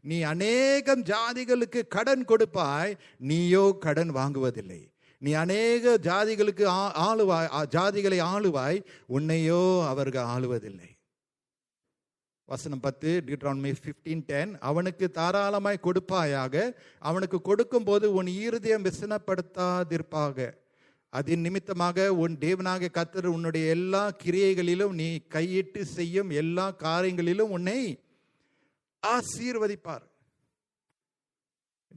நீ அநேகம் ஜாதிகளுக்கு கடன் கொடுப்பாய், நீயோ கடன் வாங்குவதில்லை. நீ அநேக ஜாதிகளுக்கு ஜாதிகளை ஆளுவாய், உன்னையோ அவர்கள் ஆளுவதில்லை. வசனம் 10, Deuteronomy 15:10, அவனுக்கு தாராளமாய் கொடுப்பாயாக, அவனுக்கு கொடுக்கும் போது உன் இருதயம் விசனப்படுத்தாதிருப்பாக. அதன் நிமித்தமாக உன் தேவனாகிய கர்த்தர் உன்னுடைய எல்லா கிரியைகளிலும் நீ கையிட்டு செய்யும் எல்லா காரியங்களிலும் உன்னை ஆசீர்வதிப்பார்.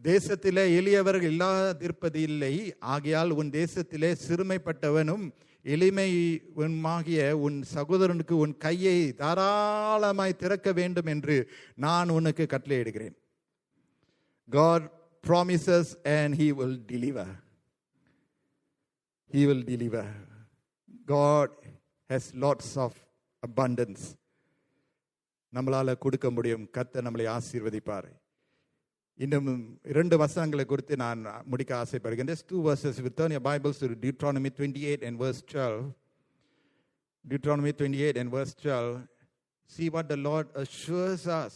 தேசத்திலே எளியவர்கள் இல்லாதிருப்பது இல்லை, ஆகையால் உன் தேசத்திலே சிறுமைப்பட்டவனும் எளிமையுமாகிய உன் சகோதரனுக்கு உன் கையை தாராளமாய் திறக்க வேண்டும் என்று நான் உனக்கு கட்டளையிடுகிறேன். God promises and he will deliver. He will deliver. God has lots of abundance. நம்மளால கொடுக்க முடியும். கர்த்தர் நம்மளை ஆசீர்வதிப்பார். இன்னும் 2 வசனங்களை குறித்து நான் முடிக்க ஆசைப்படுகிறேன். There's 2 verses. If you turn your Bibles to Deuteronomy 28 and verse 12. Deuteronomy 28 and verse 12. See what the Lord assures us.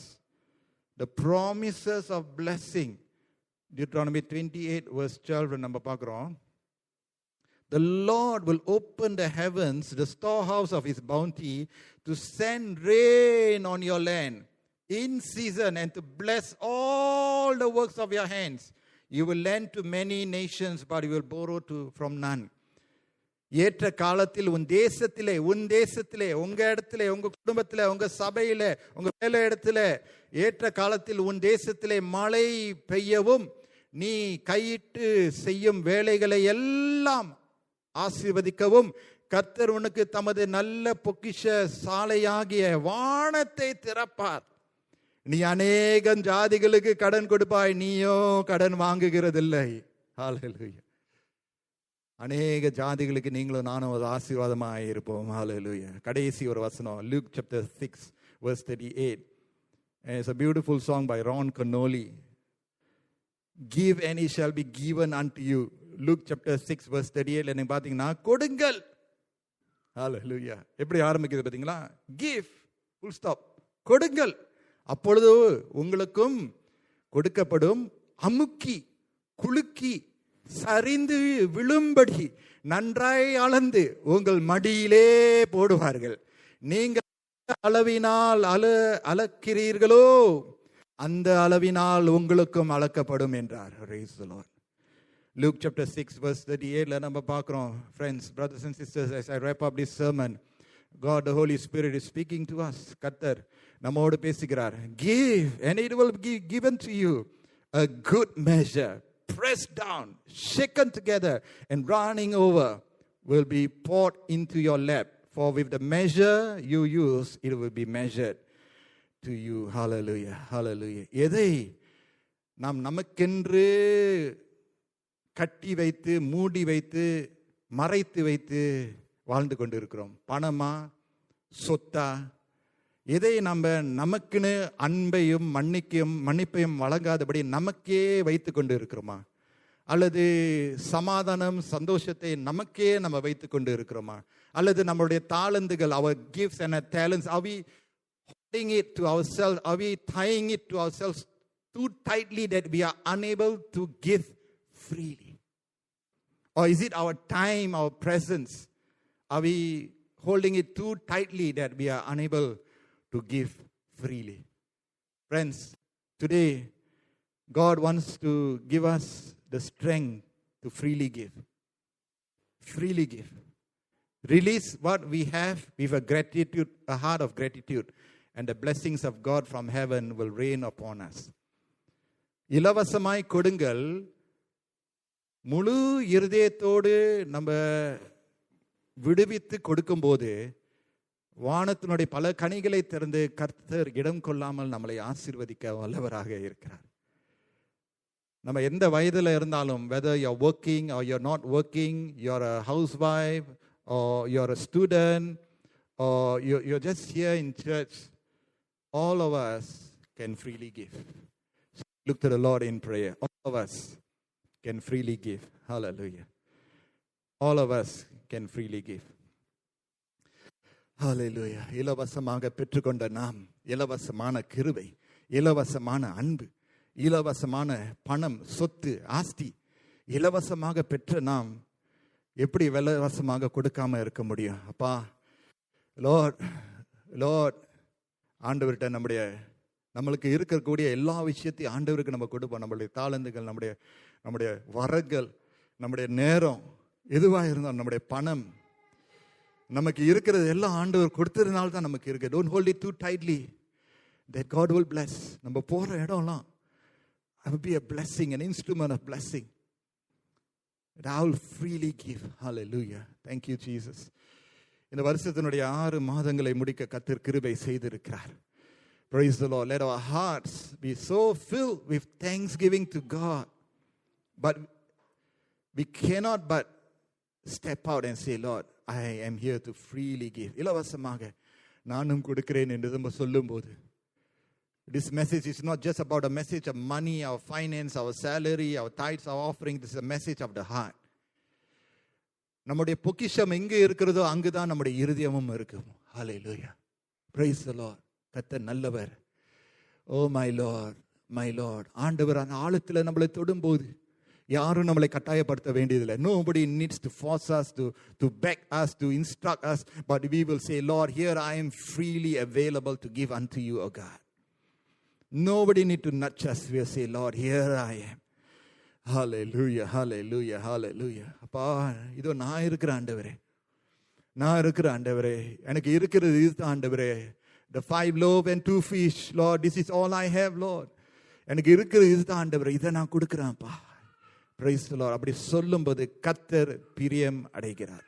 The promises of blessing. Deuteronomy 28 verse 12 நம்ம பார்க்கிறோம். The Lord will open the heavens, the storehouse of his bounty, to send rain on your land in season and to bless all the works of your hands. You will lend to many nations, but you will borrow from none. ஏற்ற காலத்தில் உன் தேசத்திலே உங்க இடத்திலே, உங்க குடும்பத்திலே, உங்க சபையிலே, உங்க வேலை இடத்திலே ஏற்ற காலத்தில் உன் தேசத்திலே மழை பெய்யவும் நீ கையிட்டு செய்யும் வேலைகளை எல்லாம் ஆசீர்வதிக்கவும் கர்த்தர் உனக்கு தமது நல்ல பொக்கிஷ சாலையாகிய வானத்தை திறப்பார். நீ அநேகம் ஜாதிகளுக்கு கடன் கொடுப்பாய், நீயோ கடன் வாங்குகிறதில்லை. ஹல்லேலூயா. அநேக ஜாதிகளுக்கு நீங்களும் நானும் ஒரு ஆசீர்வாதமாக இருப்போம். ஹல்லேலூயா. கடைசி ஒரு வசனம், Luke chapter 6 verse 38. And it's a beautiful song by Ron Connolly. Give and it shall be given unto you. Luke chapter 6 verse 38. நீங்க பாத்தீங்கன்னா, கொடுங்கள். ஹல்லேலூயா. எப்படி ஆரம்பிக்குது பாத்தீங்களா? Give, full stop. கொடுங்கள், அப்பொழுது உங்களுக்கும் கொடுக்கப்படும், அமுக்கி குலுக்கி சரிந்து விழும்படி நன்றாய் அளந்து உங்கள் மடியிலே போடுவார்கள். நீங்கள் அளவினால் அளக்கிறீர்களோ அந்த அளவினால் உங்களுக்கும் அளக்கப்படும் என்றார். Praise the Lord. Luke chapter 6 verse 38 நம்ம பார்க்கிறோம். Friends, brothers and sisters, as I wrap up this sermon, God the Holy Spirit is speaking to us. கர்த்தர் நம்மோடு பேசுகிறார். Give and it will be given to you, a good measure, pressed down, shaken together and running over will be poured into your lap. For with the measure you use, it will be measured to you. Hallelujah. Hallelujah. எதை நாம் நமக்கென்று கட்டி வைத்து மூடி வைத்து மறைத்து வைத்து வாழ்ந்து கொண்டு இருக்கிறோம்? பணமா, சொத்தா? எதை நம்ம நமக்குன்னு அன்பையும் மன்னிப்பையும் வழங்காதபடி நமக்கே வைத்து கொண்டு இருக்கிறோமா? அல்லது சமாதானம் சந்தோஷத்தை நமக்கே நம்ம வைத்து கொண்டு இருக்கிறோமா? அல்லது நம்மளுடைய தாளந்துகள், our gifts and our talents, are we holding it to ourselves? Are we tying it to ourselves too tightly that we are unable to give freely? Or is it our time, our presence? Are we holding it too tightly that we are unable to give freely? Friends, today God wants to give us the strength to freely give. Freely give. Release what we have with a gratitude, a heart of gratitude, and the blessings of God from heaven will rain upon us. இலவசமாய் கொடுங்கள், முழு இருதயத்தோடு நம்ம விடுவித்து கொடுக்கும்போது வானத்தினுடைய பல கனிகளை திறந்து கர்த்தர் இடம் கொள்ளாமல் நம்மளை ஆசீர்வதிக்க வல்லவராக இருக்கிறார். நம்ம எந்த வயதில் இருந்தாலும், whether you're working or you're not working, you're a housewife or you're a student or you're just here in church, all of us can freely give. Look to the Lord in prayer. All of us can freely give. Hallelujah. All of us can freely give. ஹல்லேலூயா. இலவசமாக பெற்றுக்கொண்ட நாம், இலவசமான கிருபை, இலவசமான அன்பு, இலவசமான பணம், சொத்து, ஆஸ்தி இலவசமாக பெற்ற நாம் எப்படி இலவசமாக கொடுக்காம இருக்க முடியும்? அப்பா, லார்ட் ஆண்டவர்கிட்ட நம்மளுக்கு இருக்கக்கூடிய எல்லா விஷயத்தையும் ஆண்டவருக்கு நம்ம கொடுப்போம். நம்மளுடைய தாளந்துகள், நம்முடைய வரங்கள், நம்முடைய நேரம், எதுவாக இருந்தாலும் நம்முடைய பணம், நமக்கு இருக்கிறது எல்லாம் ஆண்டவர் கொடுத்ததுனால தான் நமக்கு இருக்கு. Don't hold it too tightly, that God will bless. நம்ம போற இடம்லாம் I will be a blessing, an instrument of blessing. And I will freely give. Hallelujah. Thank you, Jesus. இந்த வருஷத்தினுடைய 6 மாதங்களை முடிக்க கர்த்தர் கிருபை செய்திருக்கிறார். Praise the Lord. Let our hearts be so filled with thanksgiving to God. But we cannot but step out and say, Lord, I am here to freely give. இலவசமாக நானும் கொடுக்கிறேன் என்று நம்ம சொல்லும்போது, this message is not just about a message of money, our finance, our salary, our tithes, our offering. This is a message of the heart. நம்முடைய பொக்கிஷம் எங்கே இருக்கிறதோ அங்குதான் நம்முடைய இருதயமும் இருக்கும். Hallelujah. Praise the Lord. கர்த்தர் நல்லவர். Oh my Lord, my Lord. ஆண்டவர் அந்த ஆழத்தில் நம்மளை தொடும்போது யாரும் நம்மளை கட்டாயப்படுத்த வேண்டியதில்லை. Nobody needs to force us, to beg us, to instruct us, but we will say, Lord, here I am freely available to give unto you, O God. Nobody need to nudge us. We will say, Lord, here I am. Hallelujah, hallelujah, hallelujah. அப்பா, இதோ நான் இருக்கிற ஆண்டவரே, எனக்கு இருக்கிறது இதுதான் ஆண்டவரே. The 5 loaves and 2 fish, Lord, this is all I have, Lord. எனக்கு இருக்கிறது இதுதான் ஆண்டவரே, இதை நான் கொடுக்கிறேன்ப்பா. Praise the Lord. அப்படி சொல்லும்போது கர்த்தர் பிரியம் அடைகிறார்.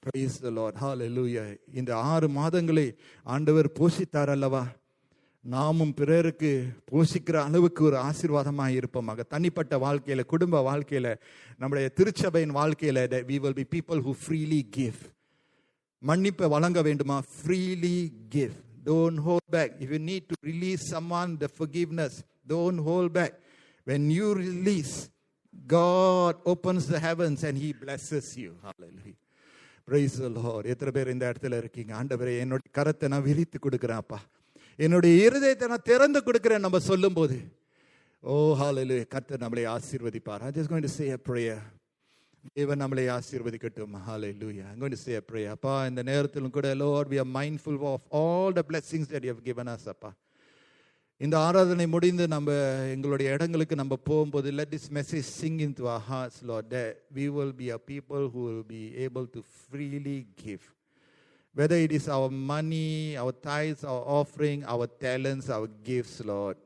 Praise the Lord. Hallelujah. இந்த 6 மாதங்களை ஆண்டவர் போஷித்தார் அல்லவா? நாமும் பிறருக்கு போஷிக்கிற அளவுக்கு ஒரு ஆசீர்வாதமாக இருப்போமாக. தனிப்பட்ட வாழ்க்கையில, குடும்ப வாழ்க்கையில, நம்முடைய திருச்சபையின் வாழ்க்கையில, we will be people who freely give. மன்னிப்பை வழங்க வேண்டுமா? Freely give. Don't hold back. If you need to release someone the forgiveness, don't hold back. When you release, God opens the heavens and He blesses you. Hallelujah. Praise the Lord. எத்தனை பேர் இந்த இடத்துல இருக்கீங்க? ஆண்டவரே, என்னுடைய கரத்தை நான் விரித்து கொடுக்கிறேன்ப்பா, என்னுடைய இருதயத்தை நான் திறந்து கொடுக்கிறேன் நம்ம சொல்லும் போது, oh hallelujah, கர்த்தர் நம்மளை ஆசீர்வதிப்பார். I'm just going to say a prayer. தேவன் நம்மளை ஆசீர்வதிக்கட்டும். Hallelujah. I'm going to say a prayer. அப்பா, இந்த நேரத்திலும் கூட, Lord, we are mindful of all the blessings that you have given us. அப்பா, இந்த ஆராதனை முடிந்து நம்ம எங்களுடைய இடங்களுக்கு நம்ம போகும்போது, let this message sing into our hearts, Lord, that we will be a people who will be able to freely give. Whether it is our money, our tithes, our offering, our talents, our gifts, Lord,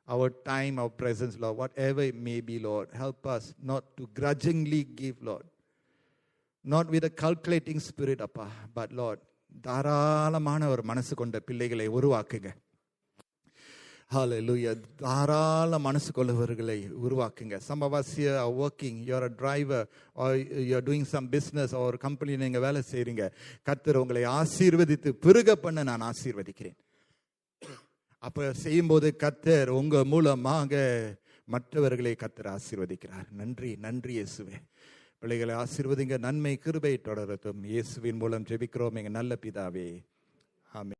our time, our presence, Lord, whatever it may be, Lord, help us not to grudgingly give, Lord. Not with a calculating spirit, Appa, but Lord, தாராளமான ஒரு மனசு கொண்ட பிள்ளைகளை உருவாக்குங்க. Hallelujah. தாராள மனசு கொள்ளவர்களை உருவாக்குங்க. Some of us here are working. You're a driver or you're doing some business or company நீங்க வேலை செய்றீங்க. கர்த்தர் உங்களை ஆசீர்வதித்து பெருக பண்ண நான் ஆசீர்வதிக்கிறேன். அப்ப செய்யும்போது கர்த்தர் உங்க மூலமாக மற்றவர்களை கர்த்தர் ஆசீர்வதிக்கிறார். நன்றி, நன்றி இயேசுவே. பிள்ளைகளை ஆசீர்வதிங்க. நன்மை கிருபை தொடரட்டும். இயேசுவின் மூலம் ஜெபிக்கிறோம் எங்கள் நல்ல பிதாவே. ஆமென்.